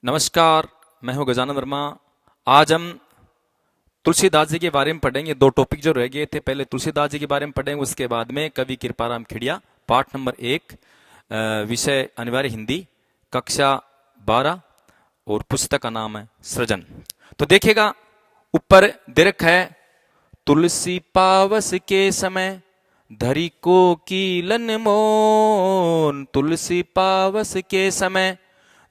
नमस्कार, मैं हूं गजानन वर्मा। आज हम तुलसीदास जी के बारे में पढ़ेंगे। दो टॉपिक जो रह गए थे, पहले तुलसीदास जी के बारे में पढ़ेंगे, उसके बाद में कवि कृपाराम खिड़िया, पाठ नंबर 1, विषय अनिवार्य हिंदी, कक्षा 12 और पुस्तक का नाम है सृजन। तो देखिएगा, ऊपर दे रखा है, तुलसी पावस के समय धरी को कीलन मोन। तुलसी पावस के समय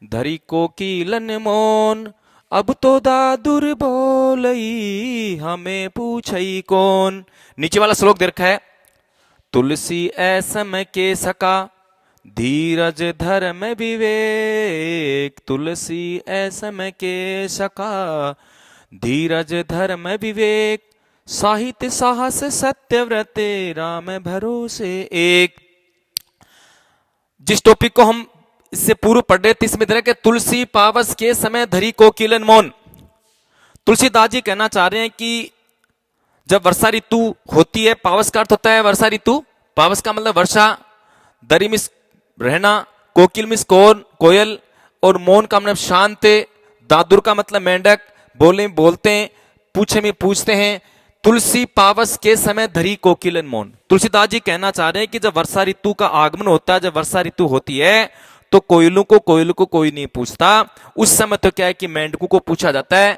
धरी को कीलन मोन, अब तो दादुर बोलई हमें पूछई कौन। नीचे वाला श्लोक दे रखा है, तुलसी ऐसम के सका धीरज धर्म विवेक। तुलसी ऐसम के सका धीरज धर्म विवेक, साहित्य साहस सत्यव्रत राम भरोसे एक। जिस टॉपिक को हम इससे पूर्व पढ़ रहे थे, इसमें तरह के तुलसी पावस के समय धरी को कीलन मौन। तुलसीदास जी कहना चाह रहे हैं कि जब वर्षा ऋतु होती है, पावस का अर्थ होता है वर्षा ऋतु, पावस का मतलब वर्षा, दरी मिस रहना, कोकिल मिस कौन कोयल, और मौन का मतलब शांत, दादुर का मतलब मेंढक, बोले बोलते हैं, पूछे में पूछते हैं। तुलसी पावस के समय धरी कोकिलन मौन। तुलसीदास जी कहना चाह रहे हैं कि जब वर्षा ऋतु का आगमन होता है, जब वर्षा ऋतु होती है, तो कोयलों को कोई नहीं पूछता। उस समय तो क्या है कि मेंढकों को पूछा जाता है।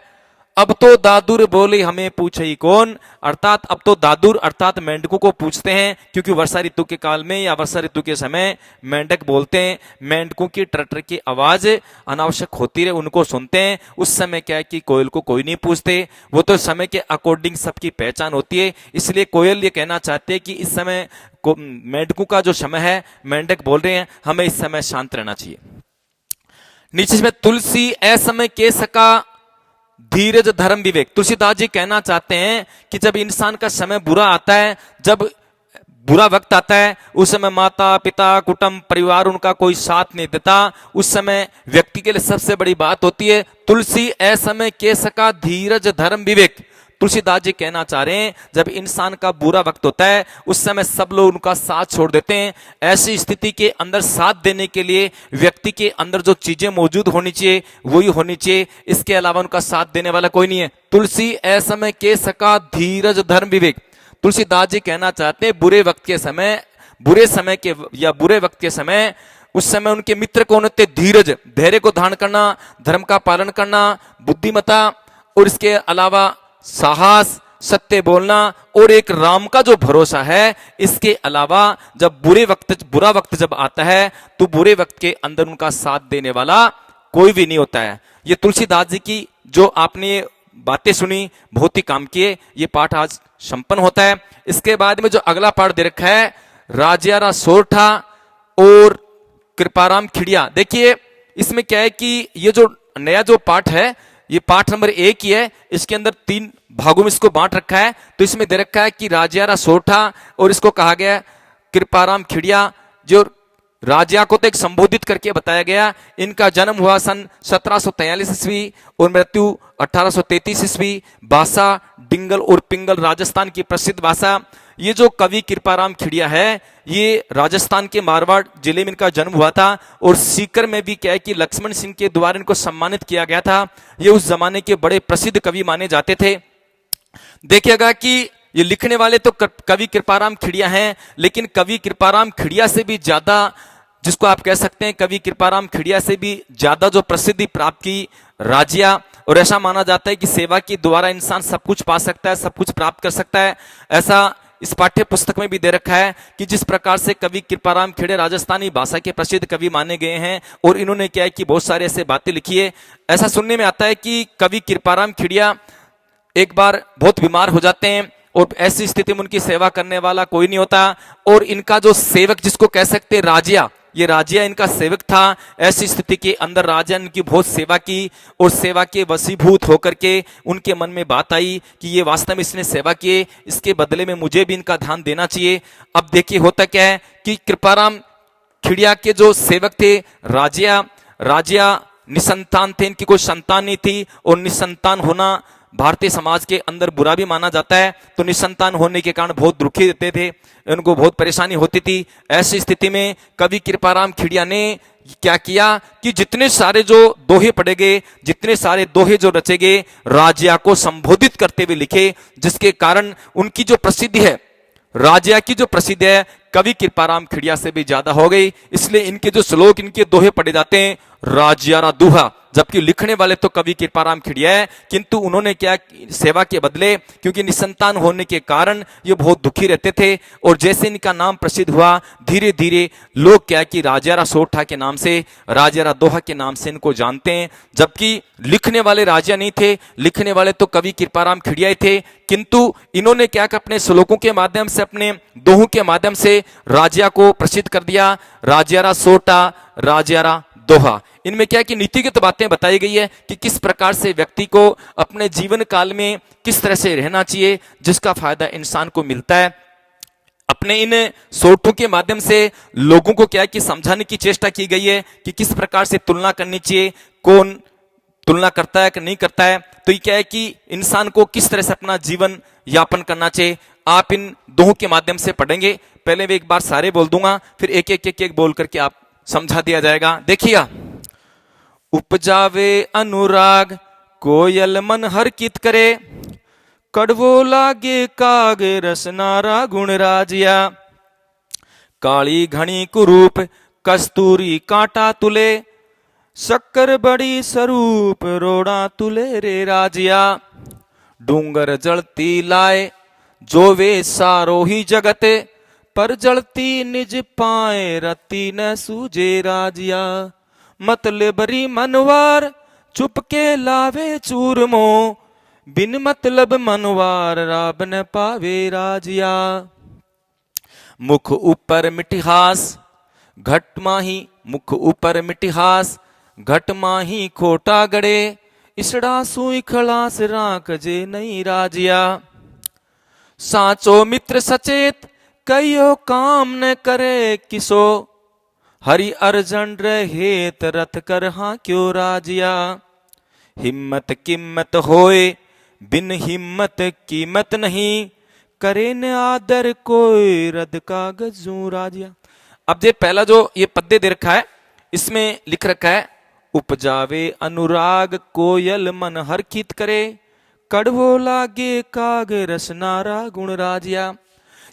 अब तो दादुर बोले हमें पूछे कौन, अर्थात अब तो दादुर अर्थात मेंढकों को पूछते हैं, क्योंकि वर्षा ऋतु के काल में या वर्षा ऋतु के समय मेंढक बोलते हैं, मेंढकों की ट्रटर की आवाज अनावश्यक होती रहे, उनको सुनते हैं। उस समय क्या है कि कोयल को कोई नहीं पूछते, वो तो समय के अकॉर्डिंग सबकी पहचान होती है। इसलिए कोयल ये कहना चाहते हैं कि इस समय मेंढकों का जो समय है, मेंढक बोल रहे हैं हमें इस समय शांत रहना चाहिए। नीचे में तुलसी असमय के सका धीरज धर्म विवेक। तुलसीदास जी कहना चाहते हैं कि जब इंसान का समय बुरा आता है, जब बुरा वक्त आता है, उस समय माता पिता कुटुंब परिवार उनका कोई साथ नहीं देता, उस समय व्यक्ति के लिए सबसे बड़ी बात होती है तुलसी असमय के सका धीरज धर्म विवेक। तुलसीदास जी कहना चाह रहे हैं जब इंसान का बुरा वक्त होता है, उस समय सब लोग उनका साथ छोड़ देते हैं। ऐसी स्थिति के अंदर साथ देने के लिए व्यक्ति के अंदर जो चीजें मौजूद होनी चाहिए वही होनी चाहिए, इसके अलावा उनका साथ देने वाला कोई नहीं है। तुलसी असमय के सका धीरज धर्म विवेक। तुलसीदास जी कहना चाहते हैं बुरे वक्त के समय, बुरे समय के या बुरे वक्त के समय, उस समय उनके मित्र कौन होते? धीरज, धैर्य को धारण करना, धर्म का पालन करना, बुद्धिमता, और इसके अलावा साहस, सत्य बोलना, और एक राम का जो भरोसा है। इसके अलावा जब बुरा वक्त जब आता है, तो बुरे वक्त के अंदर उनका साथ देने वाला कोई भी नहीं होता है। ये तुलसीदास जी की जो आपने बातें सुनी, बहुत ही काम किए। ये पाठ आज संपन्न होता है। इसके बाद में जो अगला पाठ दे रखा है, राजियारा सोरठा और कृपाराम खिड़िया। देखिए इसमें क्या है कि ये जो नया जो पाठ है, ये पाठ नंबर 1 ही है। इसके अंदर 3 भागों में इसको बांट रखा है। तो इसमें दे रखा है कि राजियारा सोरठा, और इसको कहा गया कृपाराम खिड़िया। जो राजिया को तो एक संबोधित करके बताया गया। इनका जन्म हुआ सन 1743 ईस्वी और मृत्यु 1833 ईस्वी। भाषा डिंगल और पिंगल, राजस्थान की प्रसिद्ध भाषा। ये जो कवि कृपाराम खिड़िया है, ये राजस्थान के मारवाड़ जिले में इनका जन्म हुआ था, और सीकर में भी क्या है कि लक्ष्मण सिंह के द्वारा इनको सम्मानित किया गया था। ये उस जमाने के बड़े प्रसिद्ध कवि माने जाते थे। देखिएगा कि ये लिखने वाले तो कवि कृपाराम खिड़िया हैं, लेकिन कवि कृपाराम खिड़िया से भी ज्यादा, जिसको आप कह सकते हैं कवि कृपाराम खिड़िया से भी ज्यादा जो प्रसिद्धि प्राप्त की राजिया। और ऐसा माना जाता है कि सेवा के द्वारा इंसान सब कुछ पा सकता है, सब कुछ प्राप्त कर सकता है। ऐसा इस पाठ्य पुस्तक में भी दे रखा है कि जिस प्रकार से कवि कृपाराम खिड़िया राजस्थानी भाषा के प्रसिद्ध कवि माने गए हैं, और इन्होंने क्या है कि बहुत सारे ऐसे बातें लिखी है। ऐसा सुनने में आता है कि कवि कृपाराम खिड़िया एक बार बहुत बीमार हो जाते हैं, और ऐसी स्थिति में उनकी सेवा करने वाला कोई नहीं होता, और इनका जो सेवक, जिसको कह सकते हैं राजिया, ये राजिया इनका सेवक था। ऐसी स्थिति के अंदर राजा ने इनकी बहुत सेवा की, और सेवा के वशीभूत होकर के उनके मन में बात आई कि ये वास्तव में इसने सेवा किए, इसके बदले में मुझे भी इनका ध्यान देना चाहिए। अब देखिए होता क्या है कि कृपाराम खिड़िया के जो सेवक थे राजिया निसंतान थे, इनकी कोई संतान नहीं थी, और निसंतान होना भारतीय समाज के अंदर बुरा भी माना जाता है, तो निसंतान होने के कारण बहुत दुखी रहते थे, उनको बहुत परेशानी होती थी। ऐसी स्थिति में कवि कृपाराम खिड़िया ने क्या किया कि जितने सारे जो दोहे पढ़े गए, जितने सारे दोहे जो रचे गए, राजिया को संबोधित करते हुए लिखे, जिसके कारण उनकी जो प्रसिद्धि है, राजिया की जो प्रसिद्धि है, कवि कृपाराम खिड़िया से भी ज्यादा हो गई। इसलिए इनके जो श्लोक, इनके दोहे पढ़े जाते हैं राजियारा दोहा, जबकि लिखने वाले तो कवि कृपाराम खिड़िया है, किंतु उन्होंने क्या, सेवा के बदले, क्योंकि निसंतान होने के कारण ये बहुत दुखी रहते थे, और जैसे इनका नाम प्रसिद्ध हुआ, धीरे धीरे लोग क्या कि राजियारा सोठा के नाम से, राजियारा दोहा के नाम से इनको जानते हैं। जबकि लिखने वाले राजिया नहीं थे, लिखने वाले तो कवि कृपाराम खिड़िया ही थे, किंतु इन्होंने क्या कि अपने श्लोकों के माध्यम से, अपने दोहों के माध्यम से राजिया को प्रसिद्ध कर दिया। राजियारा सोटा, राजियारा दोहा, इनमें क्या कि नीतिगत बातें बताई गई है कि किस प्रकार से व्यक्ति को अपने जीवन काल में किस तरह से रहना चाहिए, जिसका फायदा इंसान को मिलता है। अपने इन सोठों के माध्यम से लोगों को क्या कि समझाने की चेष्टा की गई है कि किस प्रकार से तुलना करनी चाहिए, कौन तुलना करता है कि नहीं करता है। तो ये क्या है कि इंसान को किस तरह से अपना जीवन यापन करना चाहिए, आप इन दोहों के माध्यम से पढ़ेंगे। पहले मैं एक बार सारे बोल दूंगा, फिर एक एक एक एक बोल करके आप समझा दिया जाएगा। देखिए, उपजावे अनुराग कोयल मन हर कित करे, कड़वो लागे काग रसनारा गुण राजिया, काली घनी कुरूप कस्तूरी कांटा तुले, शक्कर बड़ी स्वरूप रोड़ा तुले रे राजिया, डूंगर जलती लाए जो वे सारो ही जगत, पर जलती निज पाए रति न सूझे राजिया, मतलबरी मनवार चुपके लावे चूरमो, बिन मतलब मनवार राब न पावे राजिया, मुख ऊपर मिठिहास घट माही, मुख ऊपर मिठिहास घट माही खोटा गड़े, इसड़ा सुई खलास राख जे नहीं राजिया, साचो मित्र सचेत कयो काम न करे किसो, हरि अर्जन रहेत रथ कर हाँ क्यों राजिया, हिम्मत किम्मत होए बिन हिम्मत कीमत नहीं, करे न आदर कोई रद कागजू राजिया। अब ये पहला जो ये पद्य दे रखा है, इसमें लिख रखा है उपजावे अनुराग कोयल मन हर कित करे, कड़वो लागे काग रसनारा गुण राजिया।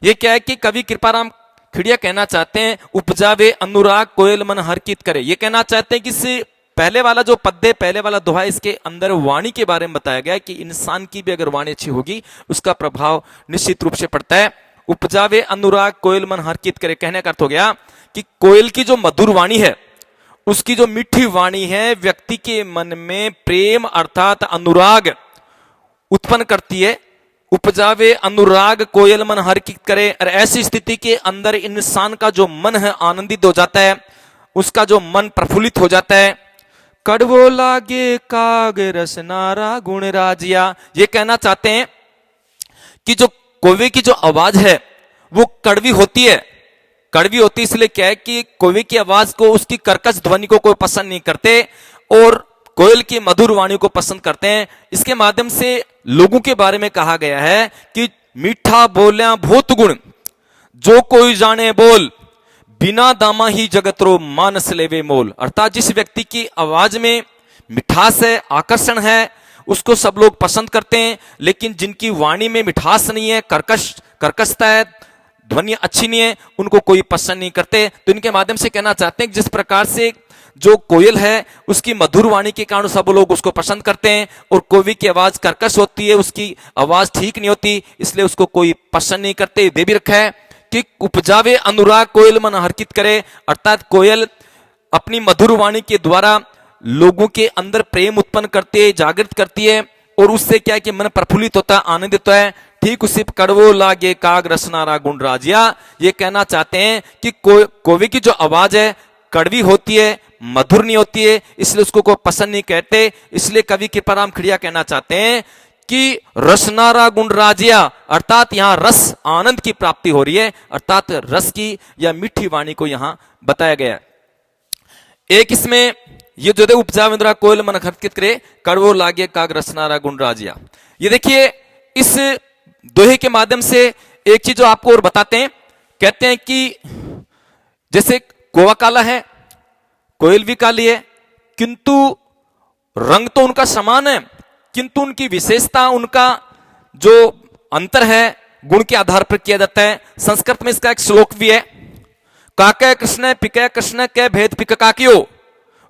ये क्या है कि कवि कृपाराम खिड़िया कहना चाहते हैं उपजावे अनुराग कोयल मन हर कित करे। ये कहना चाहते हैं कि इससे पहले वाला जो पद्य, पहले वाला दोहा, इसके अंदर वाणी के बारे में बताया गया है कि इंसान की भी अगर वाणी अच्छी होगी उसका प्रभाव निश्चित रूप से पड़ता है। उपजावे अनुराग कोयल मन हर कित करे, कहने का अर्थ हो गया कि कोयल की जो मधुर वाणी है, उसकी जो मीठी वाणी है, व्यक्ति के मन में प्रेम अर्थात अनुराग उत्पन्न करती है। उपजावे अनुराग कोयल मन हर कित करे, और ऐसी स्थिति के अंदर इंसान का जो मन है आनंदित हो जाता है, उसका जो मन प्रफुल्लित हो जाता है। कड़वो लागे काग रसनारा गुण राजिया, ये कहना चाहते हैं कि जो कौवे की जो आवाज है वो कड़वी होती है। कड़वी होती इसलिए क्या है कि कौवे की आवाज को, उसकी कर्कश ध्वनि को कोई पसंद नहीं करते, और कोयल की मधुर वाणी को पसंद करते हैं। इसके माध्यम से लोगों के बारे में कहा गया है कि मीठा बोल्या बहुत गुण, जो कोई जाने बोल, बिना दामा ही जगतरो मानस लेवे मोल। अर्थात जिस व्यक्ति की आवाज में मिठास है, आकर्षण है, उसको सब लोग पसंद करते हैं, लेकिन जिनकी वाणी में मिठास नहीं है, कर्कशता है, ध्वनि अच्छी नहीं है, उनको कोई पसंद नहीं करते। तो इनके माध्यम से कहना चाहते हैं कि जिस प्रकार से जो कोयल है उसकी मधुर वाणी के कारण सब लोग उसको पसंद करते हैं, और कौवे की आवाज कर्कश होती है, उसकी आवाज ठीक नहीं होती, इसलिए उसको कोई पसंद नहीं करते। दे भी रखा है कि उपजावे अनुराग कोयल मन हरकित करे, अर्थात कोयल अपनी मधुर वाणी के द्वारा लोगों के अंदर प्रेम उत्पन्न करती है, जागृत करती है, और उससे क्या है कि मन प्रफुल्लित होता है, आनंदित होता है। ठीक उसी कड़वो लागे काग रसनारा गुण राजिया, ये कहना चाहते हैं कि कौवे की जो आवाज है कड़वी होती है, मधुर नहीं होती है, इसलिए उसको कोई पसंद नहीं कहते। इसलिए कवि कृपाराम खिड़िया कहना चाहते हैं कि रसनारा गुण राजिया, अर्थात यहां रस आनंद की प्राप्ति हो रही है, अर्थात रस की या मीठी वाणी को यहां बताया गया है। एक इसमें ये जो उपजा इंद्रा कोयल मन हरकित करे, कड़वो लागे काग रसनारा गुण राजिया, ये देखिए, इस दोहे के माध्यम से एक चीज जो आपको और बताते हैं, कहते हैं कि जैसे कौवा काला है, कोयल भी काली है, किंतु रंग तो उनका समान है, किंतु उनकी विशेषता, उनका जो अंतर है गुण के आधार पर किया जाता है। संस्कृत में इसका एक श्लोक भी है, काके कृष्ण पिके कृष्ण के भेद पिक काकियो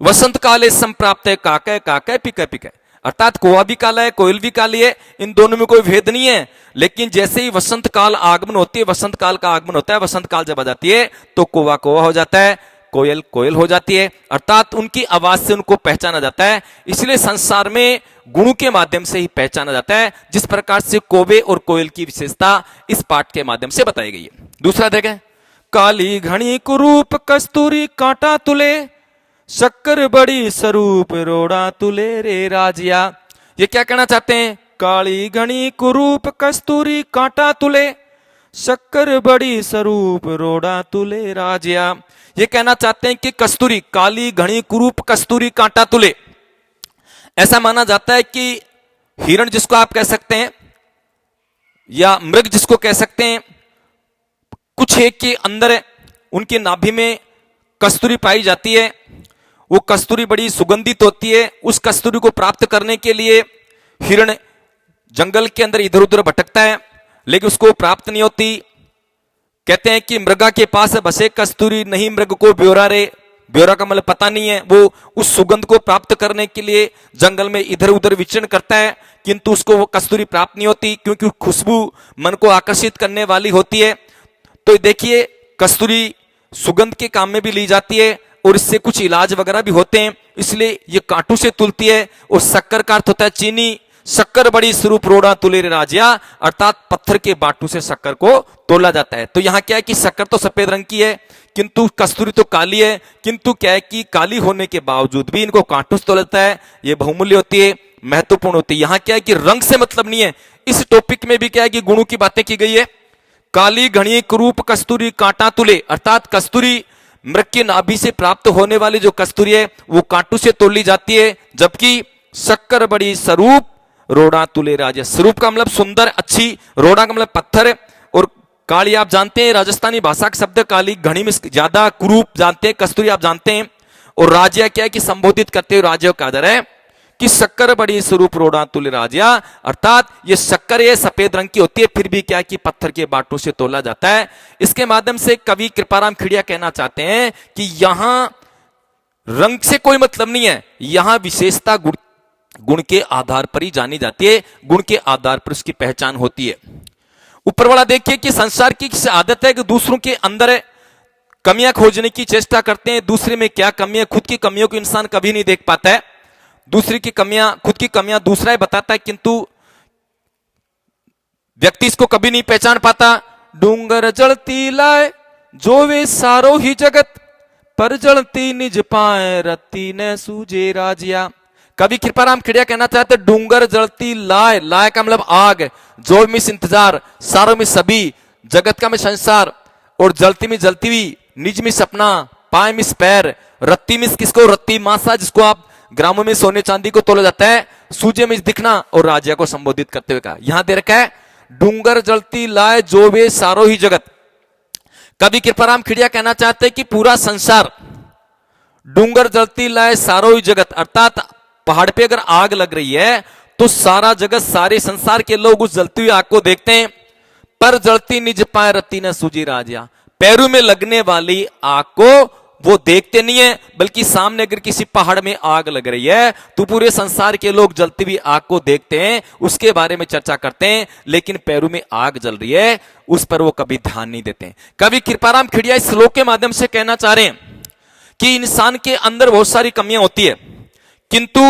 वसंत काले संप्राप्त है काके काके पिके पिके। अर्थात कौवा भी काला है, कोयल भी काली है, इन दोनों में कोई भेद नहीं है, लेकिन जैसे ही वसंत काल आगमन होती है, वसंत काल का आगमन होता है, वसंत काल जब आ जाती है तो कौवा कौवा हो जाता है, कोयल कोयल हो जाती है, अर्थात उनकी आवाज से उनको पहचाना जाता है। इसलिए संसार में गुणों के माध्यम से ही पहचाना जाता है, जिस प्रकार से कौवे और कोयल की विशेषता इस पाठ के माध्यम से बताई गई है। दूसरा देखें, काली घनी कुरूप कस्तूरी कांटा तुले शक्कर बड़ी स्वरूप रोड़ा तुले रे राजिया। ये क्या कहना चाहते हैं? काली घनी कुरूप कस्तूरी कांटा तुले शक्कर बड़ी स्वरूप रोड़ा तुले राजिया। ये कहना चाहते हैं कि कस्तूरी, काली घनी कुरूप कस्तूरी कांटा तुले, ऐसा माना जाता है कि हिरण जिसको आप कह सकते हैं या मृग जिसको कह सकते हैं, कुछ एक के अंदर उनकी नाभि में कस्तूरी पाई जाती है। वो कस्तूरी बड़ी सुगंधित होती है। उस कस्तूरी को प्राप्त करने के लिए हिरण जंगल के अंदर इधर उधर भटकता है, लेकिन उसको प्राप्त नहीं होती। कहते हैं कि मृगा के पास बसे कस्तूरी नहीं मृग को ब्योरा रे। ब्योरा का मतलब पता नहीं है। वो उस सुगंध को प्राप्त करने के लिए जंगल में इधर उधर विचरण करता है, किंतु उसको वो कस्तूरी प्राप्त नहीं होती, क्योंकि खुशबू मन को आकर्षित करने वाली होती है। तो देखिए, कस्तूरी सुगंध के काम में भी ली जाती है और इससे कुछ इलाज वगैरह भी होते हैं, इसलिए ये कांटों से तुलती है। और शक्कर का अर्थ होता है चीनी। शक्कर बड़ी स्वरूप रोड़ा तुले रे राजिया, अर्थात पत्थर के बाटू से शक्कर को तोला जाता है। तो यहां क्या है कि शक्कर तो सफेद रंग की है, किंतु कस्तूरी तो काली है, किंतु क्या है कि काली होने के बावजूद भी इनको कांटों से तोला जाता है। ये बहुमूल्य होती है, महत्वपूर्ण होती है। यहां क्या है कि रंग से मतलब नहीं है। इस टॉपिक में भी क्या है कि गुणों की बातें की गई है। काली घनी कुरूप कस्तूरी कांटा तुले, अर्थात कस्तूरी मृग की नाभि से प्राप्त होने वाली जो कस्तूरी है वो कांटों से तोली जाती है, जबकि शक्कर बड़ी स्वरूप रोड़ा तुले राजा। स्वरूप का मतलब सुंदर, अच्छी, रोड़ा का मतलब पत्थर, और काली आप जानते हैं राजस्थानी भाषा का शब्द काली, घनी में ज्यादा, कुरूप जानते हैं, कस्तूरी आप जानते हैं, और राजिया क्या है कि संबोधित करते हुए राज्यों का आदर है कि शक्कर बड़ी स्वरूप रोड़ा तुले राजिया, अर्थात ये शक्कर ये सफेद रंग की होती है, फिर भी क्या है कि पत्थर के बाटों से तोला जाता है। इसके माध्यम से कवि कृपाराम खिड़िया कहना चाहते हैं कि यहां रंग से कोई मतलब नहीं है, यहां विशेषता गुण के आधार पर ही जानी जाती है, गुण के आधार पर उसकी पहचान होती है। ऊपर वाला देखिए कि संसार की आदत है कि दूसरों के अंदर कमियां खोजने की चेष्टा करते हैं। दूसरे में क्या कमी है, खुद की कमियों को इंसान कभी नहीं देख पाता है। दूसरी की कमियां, खुद की कमियां दूसरा ही बताता है, किंतु व्यक्ति इसको कभी नहीं पहचान पाता। डूंगर जलती लाए जो वे सारो ही जगत, पर जलती निज पाए रत्ती न सूझे राजिया। कवि कृपाराम खिड़िया कहना चाहते डूंगर जलती लाए, लाए का मतलब आग, जो मिस इंतजार, सारो में सभी, जगत का में संसार, और जलती में जलती हुई, निज में सपना, पाए मिस पैर, रत्ती मिस किसको, रत्ती मासा जिसको आप ग्रामों में सोने चांदी को तोला जाता है, सूजे में दिखना, और राजा को संबोधित करते हुए कहा। यहां दे रखा है डूंगर जलती लाए जो वे सारो ही जगत। कवि कृपाराम खिड़िया कहना चाहते हैं कि पूरा संसार डूंगर जलती लाए सारो ही जगत, अर्थात पहाड़ पे अगर आग लग रही है तो सारा जगत, सारे संसार के लोग उस जलती हुई आग को देखते हैं, पर जलती निज पाए रत्ती न सूझी राजिया। पैरों में लगने वाली आग को वो देखते नहीं है, बल्कि सामने अगर किसी पहाड़ में आग लग रही है तो पूरे संसार के लोग जलती हुई आग को देखते हैं, उसके बारे में चर्चा करते हैं, लेकिन पैरों में आग जल रही है उस पर वो कभी ध्यान नहीं देते। कवि कृपाराम खिड़िया इस श्लोक के माध्यम से कहना चाह रहे हैं कि इंसान के अंदर बहुत सारी कमियां होती है, किंतु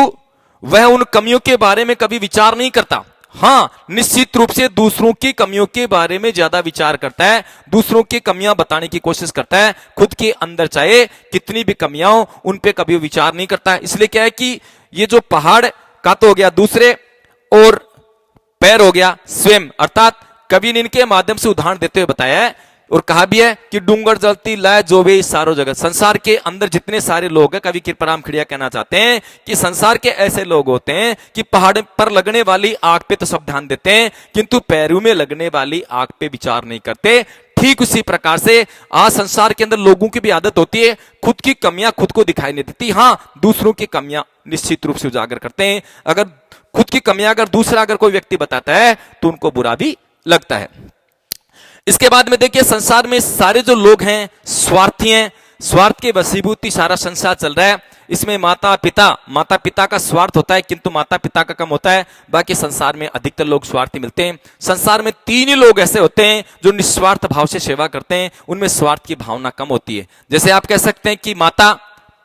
वह उन कमियों के बारे में कभी विचार नहीं करता। हां, निश्चित रूप से दूसरों की कमियों के बारे में ज्यादा विचार करता है, दूसरों की कमियां बताने की कोशिश करता है, खुद के अंदर चाहे कितनी भी कमियां हो उन पे कभी विचार नहीं करता है। इसलिए क्या है कि ये जो पहाड़ का तो हो गया दूसरे, और पैर हो गया स्वयं, अर्थात कवि ने इनके माध्यम से उदाहरण देते हुए बताया है और कहा भी है कि डूंगर जलती लाए जो वे सारो जगत। संसार के अंदर जितने सारे लोग हैं, कवि कृपाराम खिड़िया कहना चाहते हैं कि संसार के ऐसे लोग होते हैं कि पहाड़ पर लगने वाली आग पे तो सब ध्यान देते हैं, किंतु पैरों में लगने वाली आग पे विचार नहीं करते। ठीक उसी प्रकार से आज संसार के अंदर लोगों की भी आदत होती है, खुद की कमियां खुद को दिखाई नहीं देती, हाँ दूसरों की कमियां निश्चित रूप से उजागर करते हैं। अगर खुद की कमियां अगर दूसरा अगर कोई व्यक्ति बताता है तो उनको बुरा भी लगता है। इसके बाद में देखिए, संसार में सारे जो लोग हैं स्वार्थी हैं, स्वार्थ के वशीभूत सारा संसार चल रहा है। इसमें माता पिता का स्वार्थ होता है, किंतु माता पिता का कम होता है। बाकी संसार में अधिकतर लोग स्वार्थी मिलते हैं। संसार में 3 ही लोग ऐसे होते हैं जो निस्वार्थ भाव से सेवा करते हैं, उनमें स्वार्थ की भावना कम होती है। जैसे आप कह सकते हैं कि माता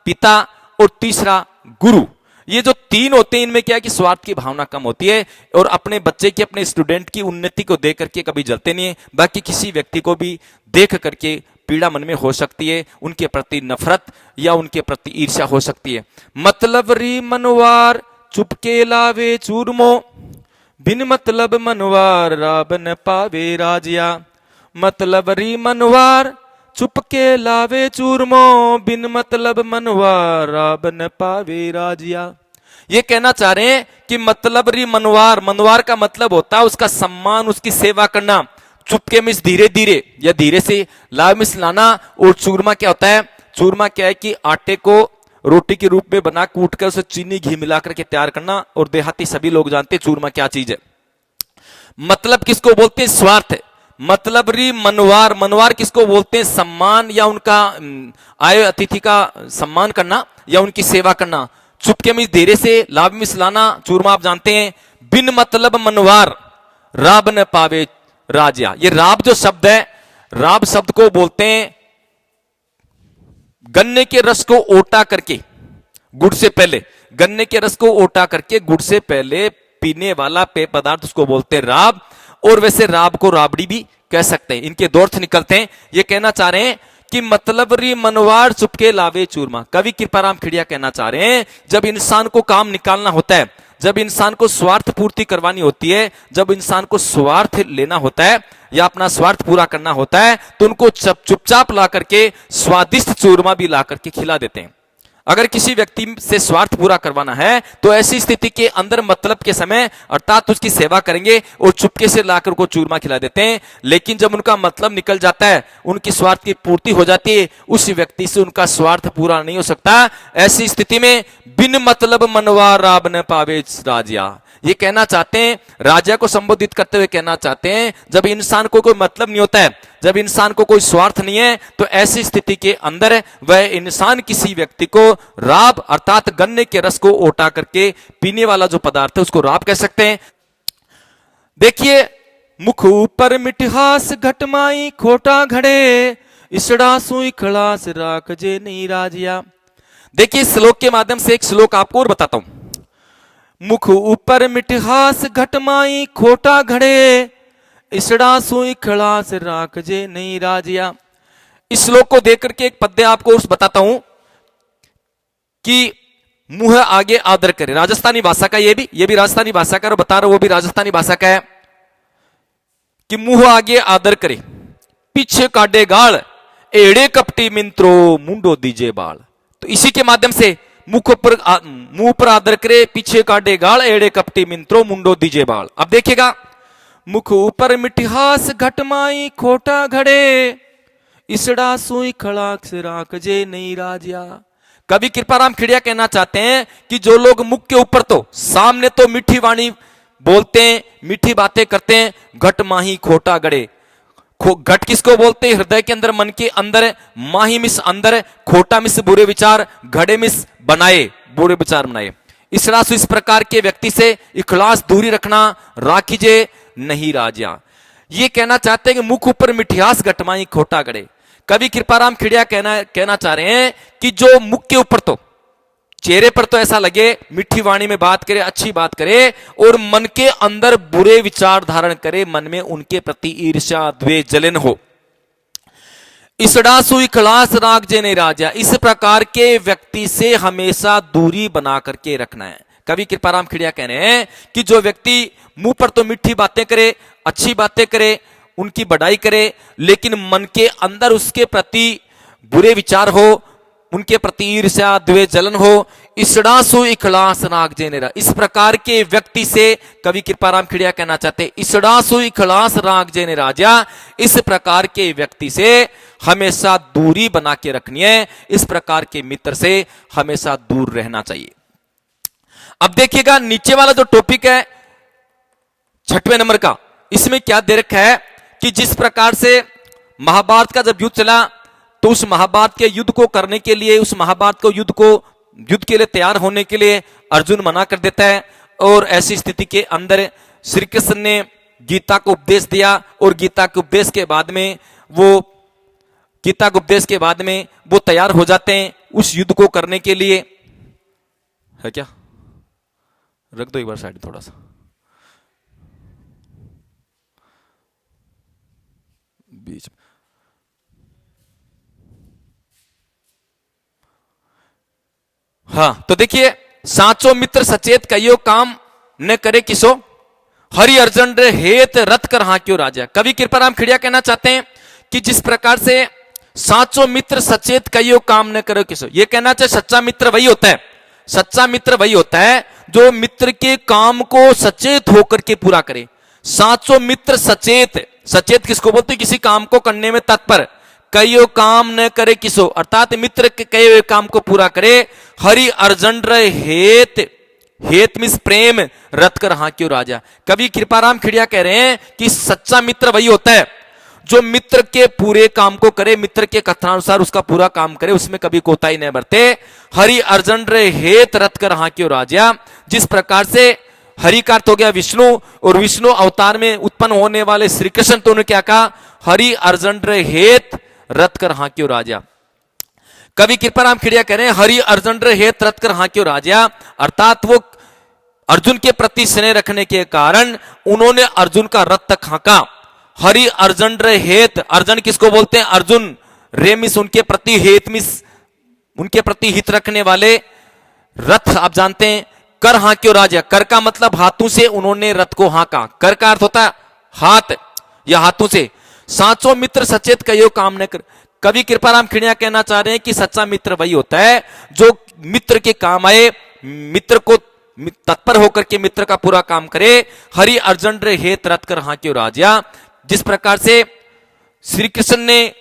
पिता और तीसरा गुरु, ये जो 3 होते हैं इनमें क्या है कि स्वार्थ की भावना कम होती है, और अपने बच्चे की अपने स्टूडेंट की उन्नति को देख करके कभी जलते नहीं है। बाकी किसी व्यक्ति को भी देख करके पीड़ा मन में हो सकती है, उनके प्रति नफरत या उनके प्रति ईर्ष्या हो सकती है। मतलब री मनवार चुपके लावे चूरमो, बिन मतलब मनवार राबन पावे राजिया। मतलब री मनवार चुपके लावे चूरमो, बिन मतलब मनवार राबन पावे राजिया। ये कहना चाह रहे हैं कि मतलब री मनवार का मतलब होता है उसका सम्मान, उसकी सेवा करना। चुपके मिस धीरे धीरे या धीरे से लाभ मिस लाना। और चूरमा क्या होता है? चूरमा क्या है कि आटे को रोटी के रूप में बना कूट कर उसे चीनी घी मिलाकर के तैयार करना। और देहाती सभी लोग जानते हैं चूरमा क्या चीज है। मतलब किसको बोलते हैं? स्वार्थ है। मतलब री मनवार किसको बोलते हैं? सम्मान या उनका आए अतिथि का सम्मान करना या उनकी सेवा करना। चुपके में धीरे से लाभ मिस लाना, चूरमा आप जानते हैं। बिन मतलब मनवार राब न पावे राजिया। ये राब जो शब्द है, राब शब्द को बोलते हैं गन्ने के रस को ओटा करके गुड़ से पहले, गन्ने के रस को ओटा करके गुड़ से पहले पीने वाला पेय पदार्थ उसको बोलते हैं राब। और वैसे राब को राबड़ी भी कह सकते हैं। इनके दो अर्थ निकलते हैं। ये कहना चाह रहे हैं कि मतलब री मनवार चुपके लावे चूरमा। कवि कृपाराम खिड़िया कहना चाह रहे हैं जब इंसान को काम निकालना होता है, जब इंसान को स्वार्थ पूर्ति करवानी होती है, जब इंसान को स्वार्थ लेना होता है या अपना स्वार्थ पूरा करना होता है, तो उनको चुपचाप ला करके स्वादिष्ट चूरमा भी ला करके खिला देते हैं। अगर किसी व्यक्ति से स्वार्थ पूरा करवाना है तो ऐसी स्थिति के अंदर मतलब के समय अर्थात उसकी सेवा करेंगे और चुपके से लाकर को चूरमा खिला देते हैं। लेकिन जब उनका मतलब निकल जाता है, उनकी स्वार्थ की पूर्ति हो जाती है, उस व्यक्ति से उनका स्वार्थ पूरा नहीं हो सकता। ऐसी स्थिति में बिन मतलब मनवा राब न पावे राजिया। ये कहना चाहते हैं, राजा को संबोधित करते हुए कहना चाहते हैं जब इंसान को कोई मतलब नहीं होता है, जब इंसान को कोई स्वार्थ नहीं है, तो ऐसी स्थिति के अंदर वह इंसान किसी व्यक्ति को राब अर्थात गन्ने के रस को ओटा करके पीने वाला जो पदार्थ है उसको राब कह सकते हैं। देखिए, मुख ऊपर मिठहास घटमाई खोटा घड़े, इसड़ा सुई खड़ास राख जे नहीं राजिया। देखिए, इस श्लोक के माध्यम से एक श्लोक आपको और बताता हूं। मुख ऊपर मिठहास घटमाई खोटा घड़े, इसड़ा सुई खड़ास राख जे नहीं राजिया। इस श्लोक को देख करके एक पद्य आपको बताता हूं कि मुंह आगे आदर करे। राजस्थानी भाषा का ये भी राजस्थानी भाषा का, और बता रहा हूं वो भी राजस्थानी भाषा का है कि मुंह आगे आदर करे, पीछे काटे गाल, एड़े कपटी मिंत्रो मुंडो दीजे बाल। तो इसी के माध्यम से मुंह पर आदर करे, पीछे काटे गाल, एड़े कपटी मिंत्रो मुंडो दीजे बाल। अब देखिएगा, मुख ऊपर मिठहास घटमाई खोटा घड़े, इसड़ा सुई खड़ाक से राख जे नहीं राजिया। कवि कृपाराम खिड़िया कहना चाहते हैं कि जो लोग मुख के ऊपर तो सामने तो मीठी वाणी बोलते हैं, मीठी बातें करते हैं, घट माही खोटा गड़े। घट किसको बोलते हैं? हृदय के अंदर, मन के अंदर, माही मिस अंदर, खोटा मिस बुरे विचार, घड़े मिस बनाए, बुरे विचार बनाए। इस प्रकार के व्यक्ति से इखलास दूरी रखना, राखीजे नहीं राजा। ये कहना चाहते हैं कि मुख ऊपर मिठियास घटमाई खोटा गड़े। कवि कृपाराम खिड़िया कहना चाह रहे हैं कि जो मुख के ऊपर तो, चेहरे पर तो ऐसा लगे मीठी वाणी में बात करे, अच्छी बात करे, और मन के अंदर बुरे विचार धारण करे, मन में उनके प्रति ईर्ष्या द्वेष जलन हो। इसड़ा सुई खलास राग जे नहीं राजा। इस प्रकार के व्यक्ति से हमेशा दूरी बना करके रखना है। कवि कृपाराम खिड़िया कह रहे हैं कि जो व्यक्ति मुंह पर तो मीठी बातें करे, अच्छी बातें करे, उनकी बड़ाई करे, लेकिन मन के अंदर उसके प्रति बुरे विचार हो, उनके प्रति ईर्ष्या द्वेष जलन हो, इसड़ासु इखलास राग जेनेरा, इस प्रकार के व्यक्ति से कवि कृपाराम खिड़िया कहना चाहते, इसड़ासु इखलास राग जेने राजा, इस प्रकार के व्यक्ति से हमेशा दूरी बना के रखनी है, इस प्रकार के मित्र से हमेशा दूर रहना चाहिए। अब देखिएगा नीचे वाला जो टॉपिक है 6वें नंबर का, इसमें क्या दे रखा है कि जिस प्रकार से महाभारत का जब युद्ध चला तो उस महाभारत के युद्ध को करने के लिए, उस महाभारत को युद्ध के लिए तैयार होने के लिए अर्जुन मना कर देता है, और ऐसी स्थिति के अंदर श्री कृष्ण ने गीता को उपदेश दिया, और गीता के उपदेश के बाद में वो तैयार हो जाते हैं उस युद्ध को करने के लिए। है क्या, रख दो एक बार साइड थोड़ा सा, बीच में। हाँ, तो देखिए, साचो मित्र सचेत कहियो काम न करे किसो, हरि अर्जुन रे हेत रथ कर हाँ क्यों राजा। कवि कृपाराम खिड़िया कहना चाहते हैं कि जिस प्रकार से साचो मित्र सचेत कहियो काम न करे किसो, ये कहना चाहिए सच्चा मित्र वही होता है, सच्चा मित्र वही होता है जो मित्र के काम को सचेत होकर के पूरा करे। साचो मित्र सचेत, सचेत किसको बोलते हैं, किसी काम को करने में तत्पर, कईयो काम न करे किसो, अर्थात मित्र के कई हुए काम को पूरा करे। हरि अर्जुन रे हेत, हेत मीन्स प्रेम, रथ कर हाँ क्यों राजा। कवि कृपाराम खिड़िया कह रहे हैं कि सच्चा मित्र वही होता है जो मित्र के पूरे काम को करे, मित्र के कथनानुसार उसका पूरा काम करे, उसमें कभी कोताही नहीं बरते। हरि अर्जुन रे हेत रथ कर हाँ क्यों राजा, जिस प्रकार से हरि का अर्थ हो गया विष्णु, और विष्णु अवतार में उत्पन्न होने वाले श्री कृष्ण, तो उन्होंने क्या कहा, हरि अर्जुन रे हेत रथ कर हाँ क्यों राजा। कवि कृपाराम खिड़िया कह रहे हैं हरि अर्जुन रे हेत रथ कर हाँ क्यों राजा, अर्थात वो अर्जुन के प्रति स्नेह रखने के कारण उन्होंने अर्जुन का रथ तक हाँका। हरि अर्जुन रे हेत, अर्जुन किसको बोलते हैं, अर्जुन, रे मिस उनके प्रति, हेत मिस उनके प्रति हित रखने वाले, रथ आप जानते हैं, कर हाँ क्यों राजा, कर का मतलब हाथों से उन्होंने रथ को हाँका, कर का अर्थ होता है हाथ या हाथों से। साचो मित्र सचेत कहियो काम न कर, कवि कृपाराम खिड़िया कहना चाह रहे हैं कि सच्चा मित्र वही होता है जो मित्र के काम आए, मित्र को तत्पर होकर के मित्र का पूरा काम करे। हरि अर्जुन रे हेत रथ कर हाँ क्यों राजा, जिस प्रकार से श्री कृष्ण ने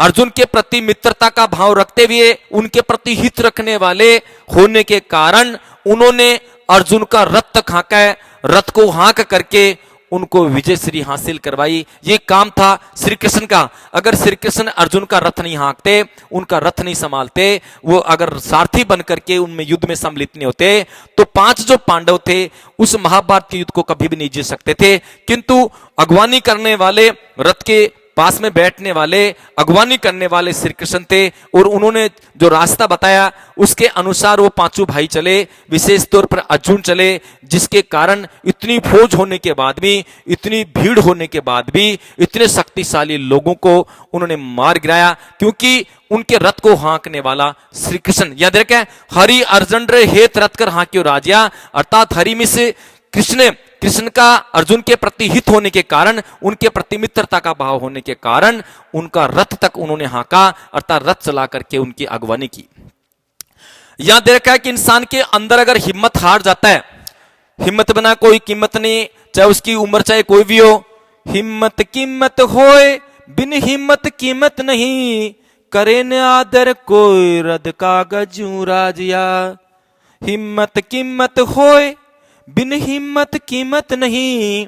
अर्जुन के प्रति मित्रता का भाव रखते हुए उनके प्रति हित रखने वाले होने के कारण उन्होंने अर्जुन का रथ तक हाँका है, रथ को हाँक करके उनको विजय श्री हासिल करवाई। ये काम था श्री कृष्ण का। अगर श्री कृष्ण अर्जुन का रथ नहीं हाँकते, उनका रथ नहीं संभालते, वो अगर सारथी बन करके उनमें युद्ध में सम्मिलित नहीं होते, तो 5 जो पांडव थे उस महाभारत के युद्ध को कभी भी नहीं जीत सकते थे। किंतु अगवानी करने वाले, रथ के पास में बैठने वाले, अगवानी करने वाले श्री कृष्ण थे, और उन्होंने जो रास्ता बताया उसके अनुसार वो 5 भाई चले, विशेष तौर पर अर्जुन चले, जिसके कारण इतनी फौज होने के बाद भी, इतनी भीड़ होने के बाद भी, इतने शक्तिशाली लोगों को उन्होंने मार गिराया, क्योंकि उनके रथ को हाँकने वाला श्री कृष्ण। याद देखें, हरि अर्जुन रे हेत रथ कर हाँ क्यों राजा, अर्थात हरि में से कृष्ण का अर्जुन के प्रति हित होने के कारण, उनके प्रति मित्रता का भाव होने के कारण उनका रथ तक उन्होंने हाँका, अर्थात रथ चला करके उनकी अगवानी की। यहां देखा है कि इंसान के अंदर अगर हिम्मत हार जाता है, हिम्मत बिना कोई कीमत नहीं, चाहे उसकी उम्र चाहे कोई भी हो, हिम्मत कीमत होए बिन हिम्मत कीमत नहीं, करे न आदर कोई रद कागजू राजिया। हिम्मत कीमत होए बिन हिम्मत कीमत नहीं,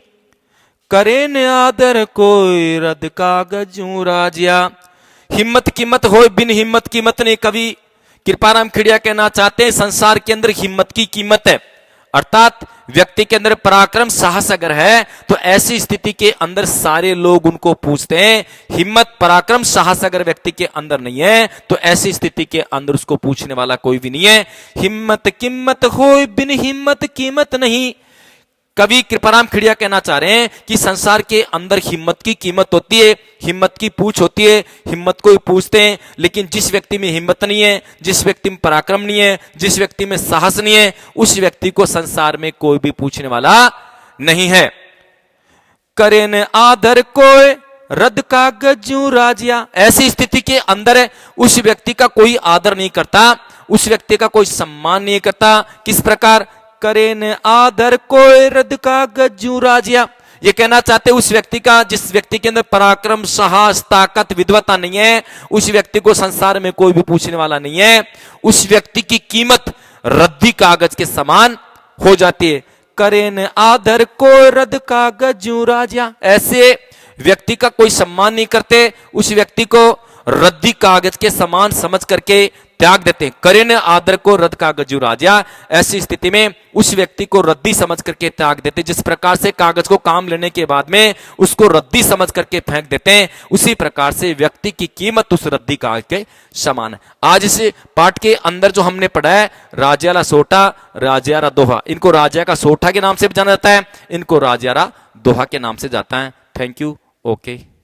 करे न आदर कोई रद कागजू राजिया। हिम्मत कीमत हो बिन हिम्मत कीमत नहीं, कवि कृपाराम खिड़िया कहना चाहते हैं संसार के अंदर हिम्मत की कीमत है, अर्थात व्यक्ति के अंदर पराक्रम साहस अगर है तो ऐसी स्थिति के अंदर सारे लोग उनको पूछते हैं। हिम्मत पराक्रम साहस अगर व्यक्ति के अंदर नहीं है तो ऐसी स्थिति के अंदर उसको पूछने वाला कोई भी नहीं है। हिम्मत कीमत हो बिन हिम्मत कीमत नहीं, कवि कृपाराम खिड़िया कहना चाह रहे हैं कि संसार के अंदर हिम्मत की कीमत होती है, हिम्मत की पूछ होती है, हिम्मत को ही पूछते हैं। लेकिन जिस व्यक्ति में हिम्मत नहीं है, जिस व्यक्ति में पराक्रम नहीं है, जिस व्यक्ति में साहस नहीं है, उस व्यक्ति को संसार में कोई भी पूछने वाला नहीं है। करे न आदर कोई रद्द कागज जू राजिया। ऐसी स्थिति के अंदर उस व्यक्ति का कोई आदर नहीं करता, उस व्यक्ति का कोई सम्मान नहीं करता। किस प्रकार? करे न आदर कोई रद्द कागज जू राजिया। ये कहना चाहते उस व्यक्ति का जिस व्यक्ति के अंदर पराक्रम, साहस, ताकत, विद्वता नहीं है, उस व्यक्ति को संसार में कोई भी पूछने वाला नहीं है। उस व्यक्ति की कीमत रद्दी कागज के समान हो जाती है। करे न आदर को रद्द कागज जू राजिया। ऐसे व्यक्ति का कोई सम्मान नहीं करते, उस व्यक्ति को रद्दी कागज के समान समझ करके त्याग देते। करे न आदर को रद्द कागज जू राजिया। ऐसी स्थिति में उस व्यक्ति को रद्दी समझ करके त्याग देते। जिस प्रकार से कागज को काम लेने के बाद में उसको रद्दी समझ करके फेंक देते हैं, उसी प्रकार से व्यक्ति की कीमत उस रद्दी कागज के समान है। आज इस पाठ के अंदर जो हमने पढ़ा है, राजियाला सोटा, राजियारा दोहा। इनको राजिया का सोठा के नाम से भी जाना जाता है, इनको राजियारा दोहा के नाम से जाता है। Thank you. ओके।